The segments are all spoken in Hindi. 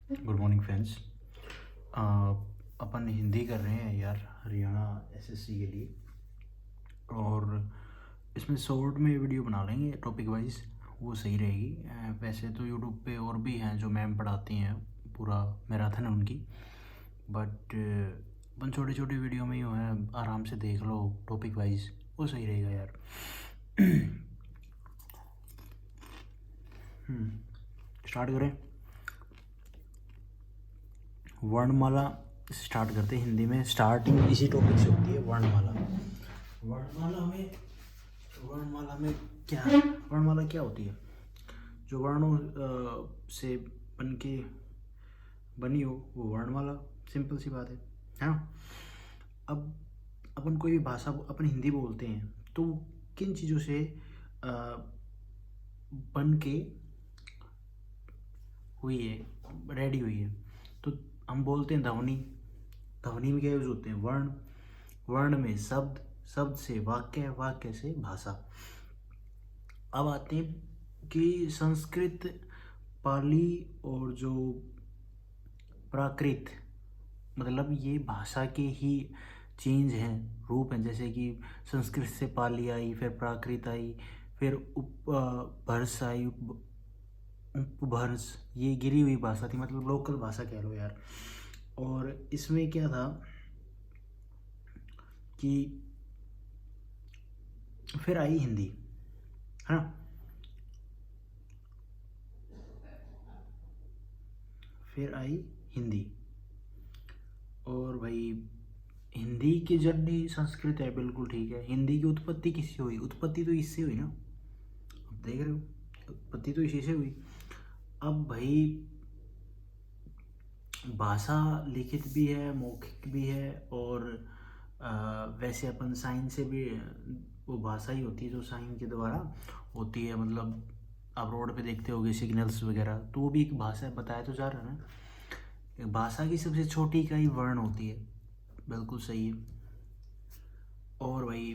Good morning friends. अपन हिंदी कर रहे हैं यार, हरियाणा एसएससी के लिए। और इसमें शॉर्ट में वीडियो बना लेंगे टॉपिक वाइज, वो सही रहेगी। वैसे तो यूट्यूब पे और भी हैं जो मैम पढ़ाती हैं, पूरा मैराथन है उनकी। बट अपन छोटी छोटी वीडियो में ही है, आराम से देख लो टॉपिक वाइज, वो सही रहेगा यार। स्टार्ट करें। वर्णमाला स्टार्ट करते हैं। हिंदी में स्टार्टिंग इसी टॉपिक से होती है, वर्णमाला। वर्णमाला में वर्णमाला में क्या वर्णमाला क्या होती है? जो वर्णों से बन के बनी हो वो वर्णमाला। सिंपल सी बात है ना। अब अपन कोई भी भाषा, अपन हिंदी बोलते हैं तो किन चीज़ों से बन के हुई है, रेडी हुई है? तो हम बोलते हैं ध्वनि। ध्वनि में क्या यूज होते हैं? वर्ण। वर्ण में शब्द, शब्द से वाक्य, वाक्य से भाषा। अब आते हैं कि संस्कृत, पाली और जो प्राकृत, मतलब ये भाषा के ही चेंज हैं, रूप हैं। जैसे कि संस्कृत से पाली आई, फिर प्राकृत आई, फिर उपभर्ष आई। उपभर्ष ये गिरी हुई भाषा थी, मतलब लोकल भाषा कह लो यार। और इसमें क्या था कि फिर आई हिंदी, है ना। फिर आई हिंदी। और भाई हिंदी की जर्नी संस्कृत है, बिल्कुल ठीक है। हिंदी की उत्पत्ति किससे हुई? उत्पत्ति तो इससे हुई ना, अब देख रहे हो, उत्पत्ति तो इसी से हुई। अब भाई भाषा लिखित भी है, मौखिक भी है, और वैसे अपन साइन से भी, वो भाषा ही होती है जो साइन के द्वारा होती है। मतलब आप रोड पे देखते होगे सिग्नल्स वगैरह, तो वो भी एक भाषा है, बताया तो जा रहा है ना। एक भाषा की सबसे छोटी इकाई वर्ण होती है, बिल्कुल सही है। और भाई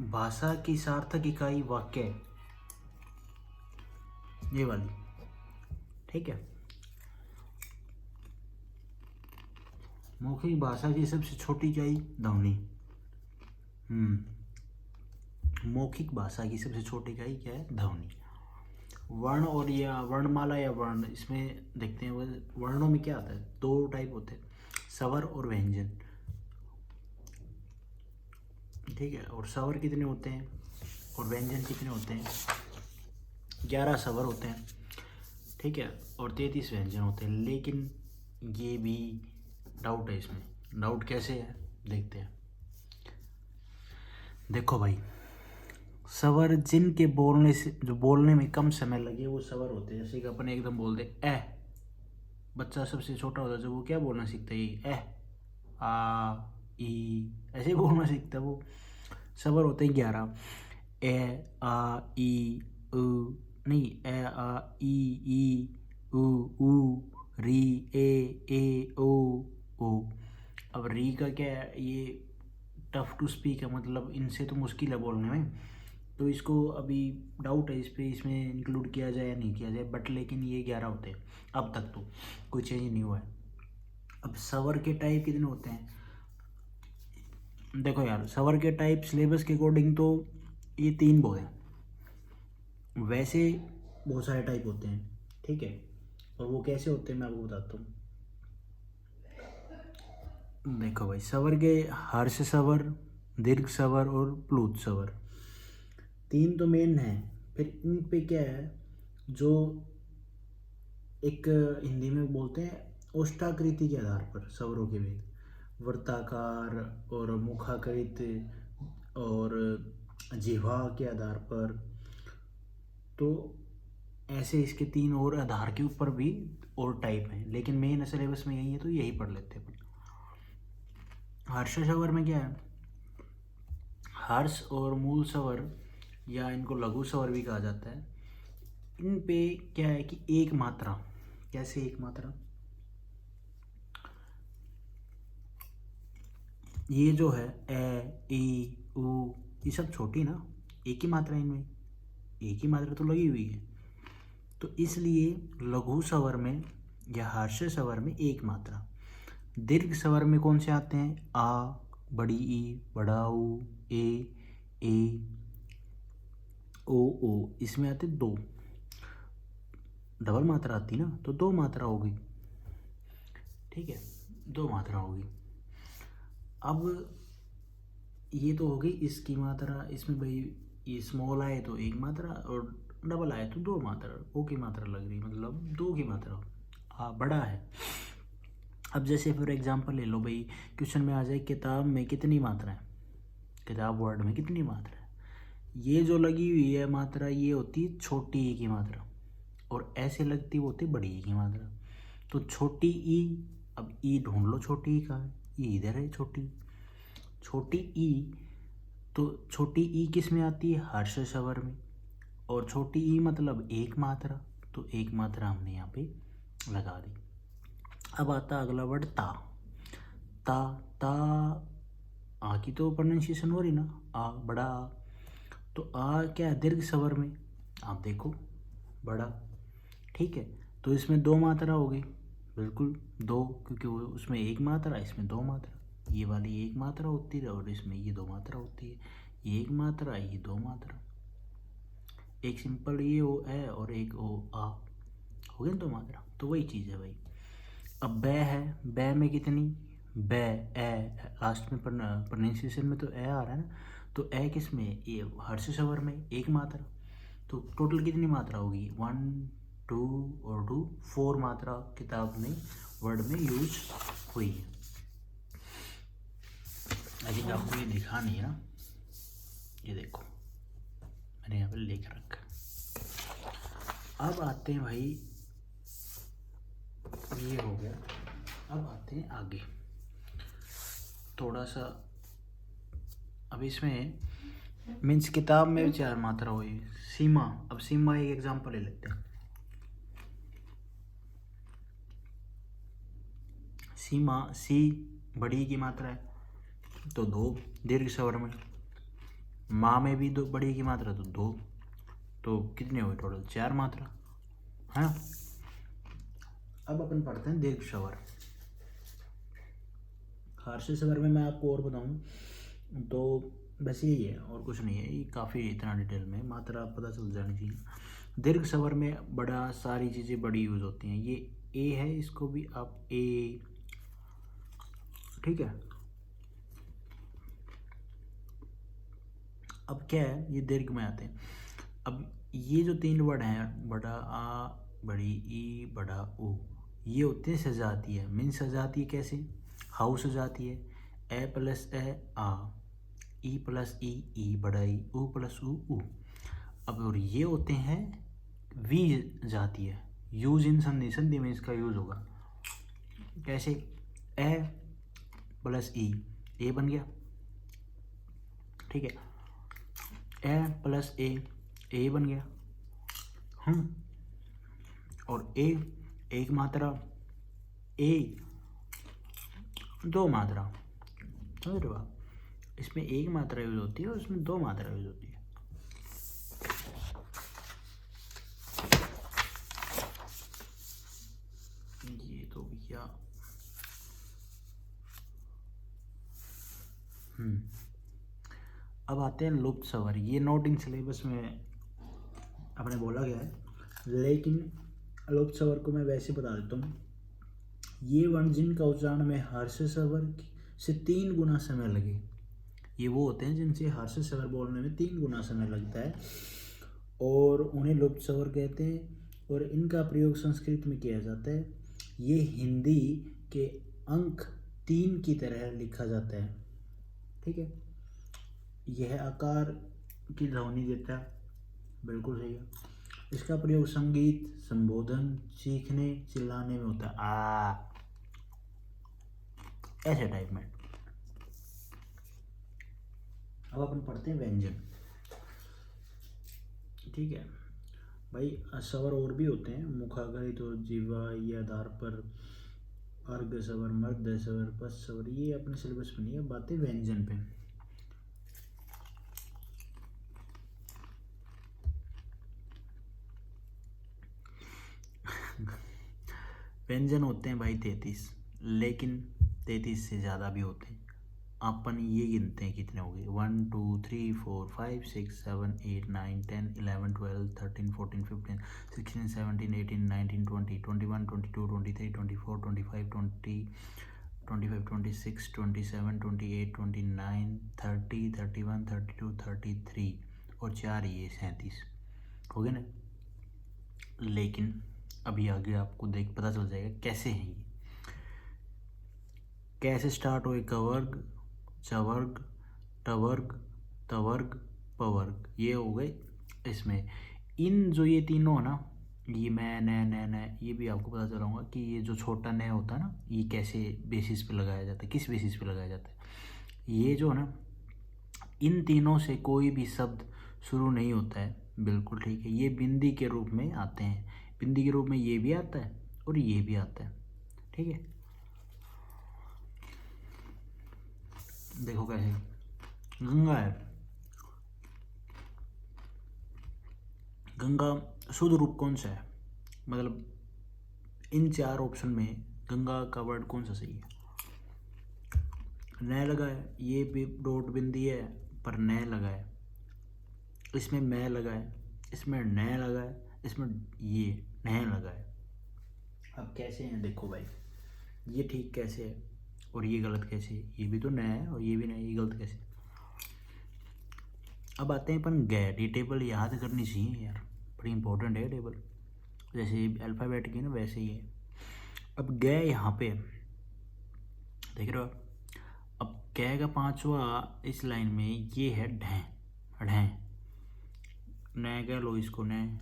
भाषा की सार्थक इकाई वाक्य है, ये वाली, ठीक है। मौखिक भाषा की सबसे छोटी इकाई ध्वनि। मौखिक भाषा की सबसे छोटी इकाई क्या है? ध्वनि। वर्ण और या वर्णमाला या वर्ण, इसमें देखते हैं वर्णों में क्या आता है। दो टाइप होते हैं, स्वर और व्यंजन, ठीक है। और स्वर कितने होते हैं और व्यंजन कितने होते हैं? 11 स्वर होते हैं, ठीक है, और 33 व्यंजन होते हैं। लेकिन ये भी डाउट है इसमें। डाउट कैसे है, देखते हैं। देखो भाई, स्वर जिनके बोलने से, जो बोलने में कम समय लगे, वो स्वर होते हैं। जैसे कि अपन एकदम बोल दे ए, बच्चा सबसे छोटा होता है जब वो क्या बोलना सीखता है, ए आ ई, ऐसे ही बोलना सीखता है वो। स्वर होते हैं 11। ए आ ई उ, नहीं, ए आ ई उ री ए ओ ओ। अब री का क्या है, ये टफ टू स्पीक है, मतलब इनसे तो मुश्किल है बोलने में। तो इसको अभी डाउट है इस पे, इसमें इंक्लूड किया जाए या नहीं किया जाए। बट लेकिन ये 11 होते हैं, अब तक तो कोई चेंज नहीं हुआ है। अब सवर के टाइप कितने होते हैं? देखो यार, सवर के टाइप सिलेबस के अकॉर्डिंग तो ये 3 वो हैं। वैसे बहुत सारे टाइप होते हैं, ठीक है। और वो कैसे होते हैं मैं आपको बताता हूँ। देखो भाई, सवर के हर्ष सवर, दीर्घ सवर और प्लुत सवर, 3 तो मेन है। फिर इन पे क्या है, जो एक हिंदी में बोलते हैं ओष्ठाकृति के आधार पर स्वरों के भेद, वर्ताकार और मुखाकृत और जिह्वा के आधार पर। तो ऐसे इसके 3 और आधार के ऊपर भी और टाइप हैं, लेकिन मेन सिलेबस में यही है तो यही पढ़ लेते हैं। हर्ष स्वर में क्या है, हर्ष और मूल स्वर, या इनको लघु स्वर भी कहा जाता है। इन पे क्या है कि एक मात्रा, कैसे एक मात्रा, ये जो है ए ई उ, ये सब छोटी ना, एक ही मात्रा, इनमें एक ही मात्रा तो लगी हुई है। तो इसलिए लघु स्वर में या हर्ष स्वर में एक मात्रा। दीर्घ स्वर में कौन से आते हैं? आ, बड़ी ई, बड़ा ऊ, ए, ओ, इसमें आते दो। डबल मात्रा आती ना, तो दो मात्रा होगी। ठीक है, दो मात्रा होगी। अब ये तो हो गई इसकी मात्रा। इसमें भाई ये स्मॉल आए तो एक मात्रा और डबल आए तो दो मात्रा। ओ की मात्रा लग रही, मतलब दो की मात्रा। बड़ा है। अब जैसे फॉर एग्जांपल ले लो भाई, क्वेश्चन में आ जाए किताब में कितनी मात्रा है, किताब वर्ड में कितनी मात्रा है। ये जो लगी हुई है मात्रा, ये होती है छोटी ई की मात्रा, और ऐसे लगती वो होती बड़ी ई की मात्रा। तो छोटी ई, अब ई ढूंढ लो, छोटी ई कहाँ है? ई इधर है छोटी ई। तो छोटी ई किस में आती है? हर्ष स्वर में। और छोटी ई मतलब एक मात्रा, तो एक मात्रा हमने यहाँ पे लगा दी। अब आता अगला वर्ड ता। ता आ की तो प्रोनाउंसिएशन हो रही ना, आ, बड़ा आ। तो आ क्या है? दीर्घ स्वर में। आप देखो, बड़ा। ठीक है, तो इसमें दो मात्रा होगी, बिल्कुल दो, क्योंकि वो उसमें एक मात्रा, इसमें दो मात्रा। ये वाली एक मात्रा होती है और इसमें ये दो मात्रा होती है। ये एक मात्रा, ये दो मात्रा। एक सिंपल ये ओ है और एक ओ आ, हो गया दो मात्रा। तो वही चीज़ है भाई। अब बै है, बै में कितनी? बै, ए, लास्ट में प्रोनाउंसिएशन में तो ए आ रहा है ना, तो ए किस में? ये हर्ष स्वर में, एक मात्रा। तो टोटल कितनी मात्रा होगी? 1 2 और 2 4 मात्रा किताब में, वर्ड में यूज हुई है। अभी आपको ये दिखा नहीं है ना, ये देखो मैंने यहाँ पे लिख रखा। अब आते हैं भाई, ये हो गया। अब आते हैं आगे थोड़ा सा। अब इसमें मीन्स किताब में 4 मात्रा हुई। सीमा, अब सीमा एक एग्जांपल ले लेते हैं। सीमा, सी बड़ी की मात्रा है तो दो, दीर्घ स्वर में। माँ में भी दो बड़ी की मात्रा, तो दो। तो कितने हुए टोटल? 4 मात्रा है ना। अब अपन पढ़ते हैं दीर्घ स्वर। हर्ष स्वर में मैं आपको और बताऊं तो बस यही है और कुछ नहीं है। ये काफ़ी इतना डिटेल में मात्रा पता चल जानी चाहिए। दीर्घ स्वर में बड़ा, सारी चीज़ें बड़ी यूज़ होती हैं। ये ए है, इसको भी आप ए, ठीक है। अब क्या है, ये दीर्घ में आते हैं। अब ये जो 3 वर्ड हैं, बड़ा आ, बड़ी ई, बड़ा ओ, ये होते हैं सजातीय। मीन सजातीय कैसे? हाउ सजाती है? ए प्लस ए आ, ई प्लस ई बड़ा ई, ऊ प्लस ऊ। अब और ये होते हैं वी जातीय। यूज इन संधि, संधि में इसका यूज होगा। कैसे? ए प्लस ए बन गया, ठीक है। ए प्लस ए बन गया। और ए एक मात्रा, ए दो मात्रा, समझ रहे हो आप? इसमें एक मात्रा यूज होती है और इसमें दो मात्रा यूज होती है। ये तो भैया अब आते हैं लुप्त स्वर। ये नोट इन सिलेबस में आपने बोला गया है, लेकिन लुप्त स्वर को मैं वैसे बता देता हूँ। ये वर्ण जिनका उच्चारण में हर्ष स्वर से 3 गुना समय लगे, ये वो होते हैं जिनसे हर्ष स्वर बोलने में 3 गुना समय लगता है, और उन्हें लुप्त स्वर कहते हैं। और इनका प्रयोग संस्कृत में किया जाता है। ये हिंदी के अंक 3 की तरह लिखा जाता है, ठीक है। यह आकार की ध्वनि देता है, बिल्कुल सही है। इसका प्रयोग संगीत, संबोधन, सीखने, चिल्लाने में होता है, आ, ऐसे टाइप में। अब अपन पढ़ते हैं व्यंजन, ठीक है भाई। स्वर और भी होते हैं, मुखाग्रित और जीवाई आधार पर, अर्घ स्वर, मध्य स्वर, पश्च स्वर, ये अपने सिलेबस में नहीं है। बातें व्यंजन पे। व्यंजन होते हैं भाई 33, लेकिन 33 से ज़्यादा भी होते हैं। अपन ये गिनते हैं कितने हो गए, 1 2 3 4 5 6 7 8 9 10 11 12 13 14 15 16 17 18 19 20 21 22 23 24 25 20 25 26 27 28 29 30 31 32 33 और 4 ये 37 हो गए ना। लेकिन अभी आगे आपको देख पता चल जाएगा कैसे हैं ये, कैसे स्टार्ट हुए। कवर्ग, चवर्ग, टवर्ग, तवर्ग, पवर्ग, ये हो गए इसमें। इन जो ये तीनों है ना, ये मैं न, ये भी आपको पता चलाऊंगा कि ये जो छोटा न होता है ना, ये कैसे बेसिस पे लगाया जाता है, किस बेसिस पे लगाया जाता है। ये जो है ना, इन तीनों से कोई भी शब्द शुरू नहीं होता है, बिल्कुल ठीक है। ये बिंदी के रूप में आते हैं, बिंदी के रूप में ये भी आता है और ये भी आता है, ठीक है। देखो कैसे गंगा है, गंगा शुद्ध रूप कौन सा है, मतलब इन 4 ऑप्शन में गंगा का वर्ड कौन सा सही है। न लगा है, ये भी डॉट बिंदी है पर न लगा है, इसमें मैं लगा है, इसमें न लगा है, इसमें ये न लगा है। अब कैसे हैं देखो भाई, ये ठीक कैसे है और ये गलत कैसे है। ये भी तो न है और ये भी न है, ये गलत कैसे। अब आते हैं अपन गैर। ये टेबल याद करनी चाहिए यार, बड़ी इंपॉर्टेंट है टेबल, जैसे अल्फ़ाबेट की ना वैसे ही है। अब गै यहाँ पे देख रहे हो। अब कै का 5वां इस लाइन में ये है ढै, ढै न कह लो इसको, न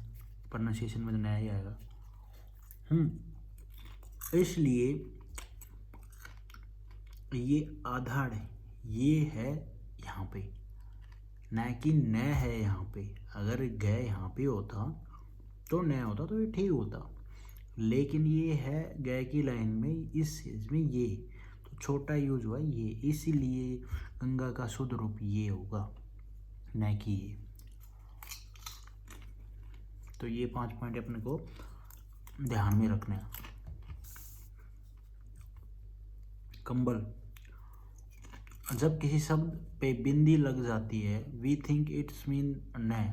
प्रोनाउंसिएशन में तो न ही आएगा। इसलिए ये आधार है, ये है यहाँ पे, न कि न है यहाँ पे। अगर गए यहाँ पे होता तो न होता तो ये ठीक होता, लेकिन ये है गए की लाइन में, इस में ये तो छोटा यूज हुआ ये, इसीलिए गंगा का शुद्ध रूप ये होगा, न कि ये। तो ये 5 पॉइंट अपने को ध्यान में रखना है। कंबल, जब किसी शब्द पे बिंदी लग जाती है वी थिंक इट्स मीन न,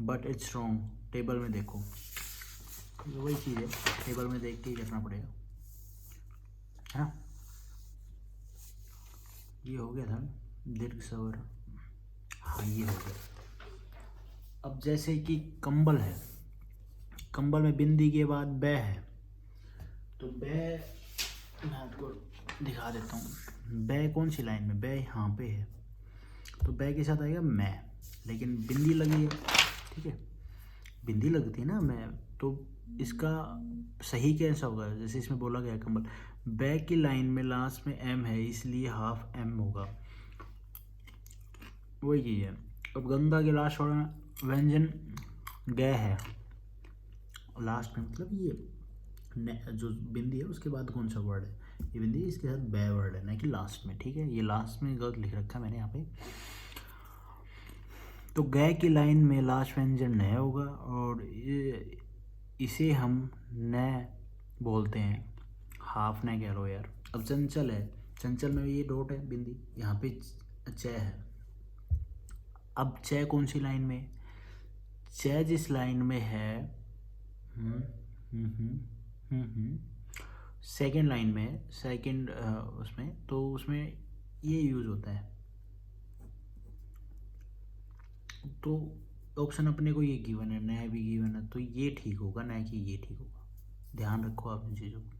बट इट्स रॉन्ग। टेबल में देखो, तो वही चीज़ है, टेबल में देख के ही करना पड़ेगा, है ना। ये हो गया था दीर्घ स्वर, हाँ ये हो गया। अब जैसे कि कंबल है, कंबल में बिंदी के बाद बै है, तो बै मैं आपको दिखा देता हूँ। बै कौन सी लाइन में, बै यहाँ पे है, तो बै के साथ आएगा मैं, लेकिन बिंदी लगी है, ठीक है, बिंदी लगती है ना मैं, तो इसका सही कैसा होगा। जैसे इसमें बोला गया कंबल, बै की लाइन में लास्ट में एम है, इसलिए हाफ एम होगा, वही चीज़ है। अब गंगा के लास्ट वाला व्यंजन गै है, लास्ट में मतलब ये जो बिंदी है उसके बाद कौन सा वर्ड है, ये बिंदी इसके साथ बै वर्ड है, ना कि लास्ट में, ठीक है। ये लास्ट में गलत लिख रखा है मैंने यहाँ पे। तो गै की लाइन में लास्ट व्यंजन न होगा और इसे हम न बोलते हैं, हाफ न कह लो यार। अब चंचल है, चंचल में ये डॉट है बिंदी, यहाँ पे च है। अब च कौन सी लाइन में, च जिस लाइन में है सेकेंड लाइन में, सेकेंड उसमें, तो उसमें ये यूज़ होता है। तो ऑप्शन अपने को ये गिवन है, न भी गिवन है, तो ये ठीक होगा, न कि ये ठीक होगा। ध्यान रखो आप इन चीज़ों को,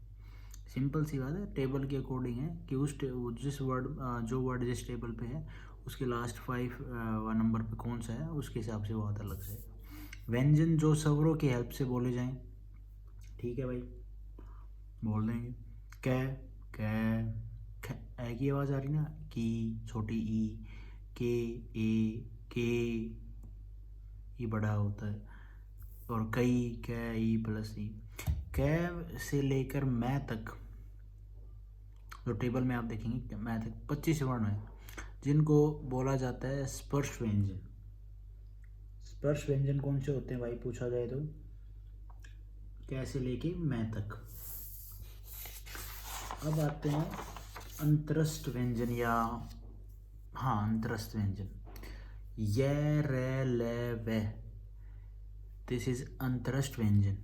सिंपल सी बात है, टेबल के अकॉर्डिंग है कि उस जिस वर्ड जो वर्ड जिस टेबल पे है उसके लास्ट 5 नंबर पे कौन सा है, उसके हिसाब से वो आता लग जाएगा। व्यंजन जो स्वरों की हेल्प से बोले जाएं, ठीक है भाई, बोल देंगे। कै, कै, ए की आवाज़ आ रही ना, की छोटी ई, के, ए, के, ये बड़ा होता है, और कई, कै, ई प्लस ई। कै से लेकर मैं तक जो टेबल में आप देखेंगे, मैं तक 25 वर्ण हैं जिनको बोला जाता है स्पर्श व्यंजन। स्पर्श व्यंजन कौन से होते हैं भाई पूछा जाए तो, कै से लेके मैं तक, अब आते हैं अंतरस्थ व्यंजन या हाँ अंतरस्थ व्यंजन। य रे ले वे, दिस इज अंतरस्थ व्यंजन।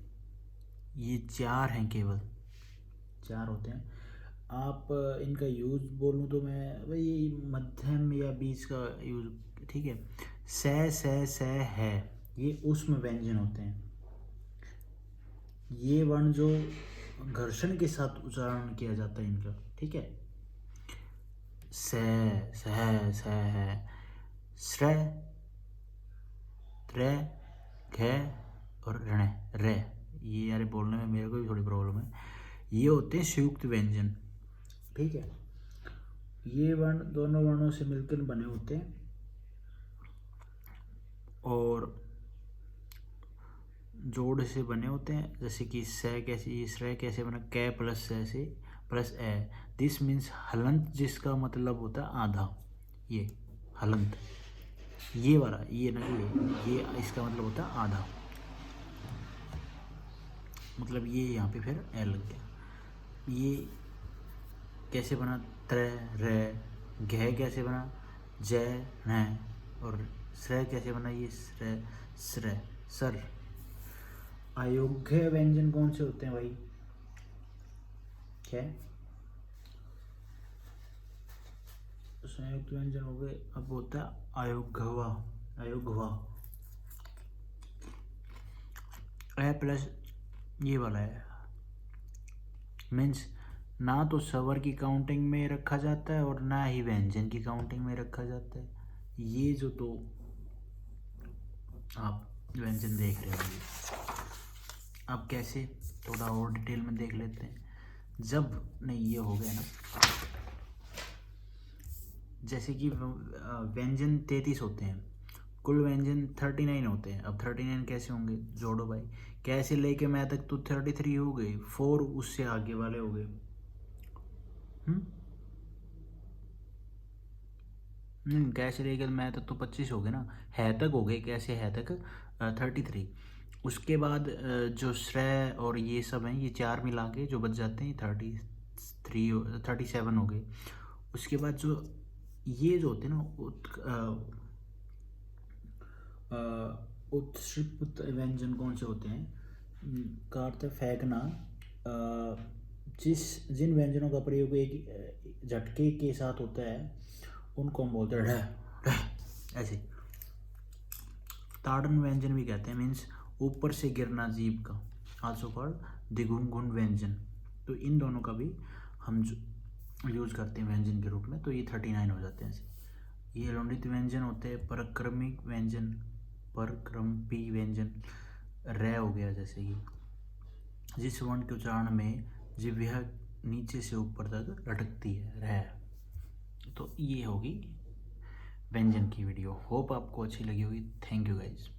ये 4 हैं, केवल 4 होते हैं। आप इनका यूज बोलूँ तो मैं भाई मध्यम या बीच का यूज, ठीक है। से है, ये उष्म व्यंजन होते हैं। ये वर्ण जो घर्षण के साथ उच्चारण किया जाता है इनका, ठीक है। से है, श्रे, त्रे, घे और ऋण रे, ये यार बोलने में मेरे को भी थोड़ी प्रॉब्लम है। ये होते हैं संयुक्त व्यंजन, ठीक है। ये वर्ण दोनों वर्णों से मिलकर बने होते हैं और जोड़ से बने होते हैं। जैसे कि से कैसे, श्रे कैसे बना, कै प्लस से प्लस ए, दिस मीन्स हलंत, जिसका मतलब होता है आधा। ये हलंत, ये वाला, ये ना ये इसका मतलब होता है आधा, मतलब ये यहाँ पे फिर ए लग गया। ये कैसे बना, त्रे रे, घे कैसे बना, जय न, और श्रे कैसे बना, ये श्रे श्रे सर। अयोग्य व्यंजन कौन से होते हैं भाई, क्या संयुक्त व्यंजन हो गए। अब होता है अयोग्यवा, अयोग्यवा ए प्लस ये वाला है, मीन्स ना तो स्वर की काउंटिंग में रखा जाता है और ना ही व्यंजन की काउंटिंग में रखा जाता है। ये जो तो आप व्यंजन देख रहे हो, अब कैसे थोड़ा और डिटेल में देख लेते हैं। जब नहीं ये हो गया ना, जैसे कि व्यंजन 33 होते हैं, कुल व्यंजन 39 होते हैं। अब 39 कैसे होंगे, जोड़ो भाई, कैसे लेके मैं तक तो 33 हो गए, 4 उससे आगे वाले हो गए। कैसे लेके मैं तक तो 25 हो गए ना, है तक हो गए, कैसे है तक 33। उसके बाद जो श्रेय और ये सब हैं, ये 4 मिला के जो बच जाते हैं 37 हो गए। उसके बाद जो ये जो होते हैं ना उत्क्षिप्त व्यंजन कौन से होते हैं, का अर्थ है फेंकना। जिन व्यंजनों का प्रयोग एक झटके के साथ होता है उनको हम बोलते हैं ढ, ऐसे। ताड़न व्यंजन भी कहते हैं, मीन्स ऊपर से गिरना जीभ का, आल्सो कॉल्ड द्विगुण व्यंजन। तो इन दोनों का भी हम यूज करते हैं व्यंजन के रूप में, तो ये 39 हो जाते हैं ऐसे। ये लौंडित व्यंजन होते हैं, परक्रमिक व्यंजन, परक्रमपी व्यंजन, रे हो गया जैसे कि जिस वर्ण के उच्चारण में जिह्वा नीचे से ऊपर तक लटकती है, रे। तो ये होगी व्यंजन की वीडियो। होप आपको अच्छी लगी होगी। Thank you guys.